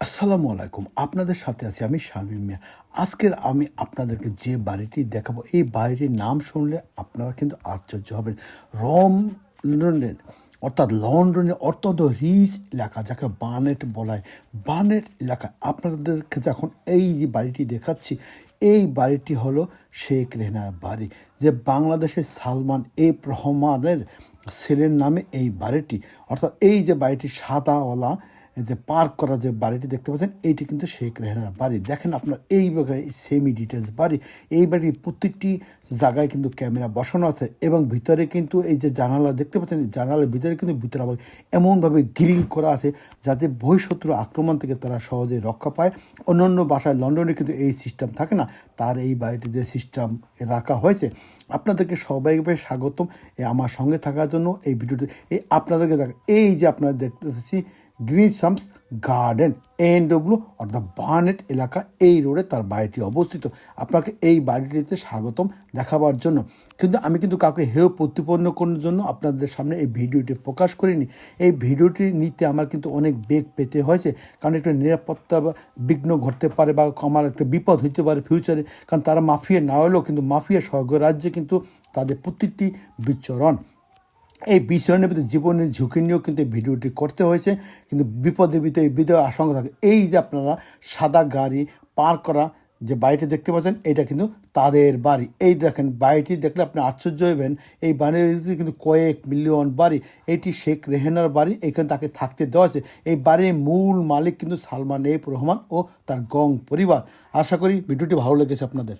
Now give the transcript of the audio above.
আসসালামু আলাইকুম। আপনাদের সাথে আছি আমি শামীম মিয়া। আজকের আমি আপনাদেরকে যে বাড়িটি দেখাবো, এই বাড়িটির নাম শুনলে আপনারা কিন্তু আশ্চর্য হবেন। লন্ডনের লন্ডনের অত্যন্ত রিচ এলাকা, যাকে বার্নেট বলা হয়। বার্নেট এলাকা আপনাদেরকে যখন এই যে বাড়িটি দেখাচ্ছি, এই বাড়িটি হলো শেখ রেহানার বাড়ি, যে বাংলাদেশের সালমান এফ রহমানের ছেলের নামে এই বাড়িটি। অর্থাৎ এই যে বাড়িটি সাদাওয়ালা যে পার্ক করা যে বাড়িটি দেখতে পাচ্ছেন, এইটি কিন্তু শেখ রেহানার বাড়ি। দেখেন আপনার এই সেমি ডিটেলস বাড়ি। এই বাড়ির প্রত্যেকটি জায়গায় কিন্তু ক্যামেরা বসানো আছে, এবং ভিতরে কিন্তু এই যে জানালা দেখতে পাচ্ছেন, জানালার ভিতরে কিন্তু ভিতরে আবার এমনভাবে গ্রিল করা আছে যাতে বহিঃশত্রু আক্রমণ থেকে তারা সহজে রক্ষা পায়। অন্যান্য বাসায় লন্ডনে কিন্তু এই সিস্টেম থাকে না, তার এই বাড়িতে যে সিস্টেম রাখা হয়েছে। আপনাদেরকে সবাইকে স্বাগতম আমার সঙ্গে থাকার জন্য। এই ভিডিওতে আপনাদেরকে এই যে আপনারা দেখতেছি গ্রিন সামস গার্ডেন NW অর্থাৎ বার্নেট এলাকা, এই রোডে তার বাড়িটি অবস্থিত। আপনাকে এই বাড়িটিতে স্বাগতম দেখাবার জন্য। কিন্তু আমি কিন্তু কাউকে হেয় প্রতিপন্ন করার জন্য আপনাদের সামনে এই ভিডিওটি প্রকাশ করিনি। এই ভিডিওটি নিতে আমার কিন্তু অনেক বেগ পেতে হয়েছে, কারণ একটু নিরাপত্তা বিঘ্ন ঘটতে পারে বা আমার একটা বিপদ হইতে পারে ফিউচারে। কারণ তারা মাফিয়া না হলেও কিন্তু মাফিয়া স্বর্গরাজ্যে কিন্তু তাদের প্রত্যেকটি বিচরণ। এই বিচরণের ভিতরে জীবনের ঝুঁকি নিয়েও কিন্তু এই ভিডিওটি করতে হয়েছে, কিন্তু বিপদের ভিতরে বিপদের আশঙ্কা থাকে। এই যে আপনারা সাদা গাড়ি পার্ক করা যে বাড়িটি দেখতে পাচ্ছেন, এটা কিন্তু তাদের বাড়ি। এই দেখেন, বাড়িটি দেখলে আপনি আশ্চর্য হবেন। এই বাড়ির ভিতরে কিন্তু কয়েক মিলিয়ন বাড়ি। এটি শেখ রেহানার বাড়ি, এখানে তাকে থাকতে দেওয়া আছে। এই বাড়ির মূল মালিক কিন্তু সালমান এফ রহমান ও তার গং পরিবার। আশা করি ভিডিওটি ভালো লেগেছে আপনাদের।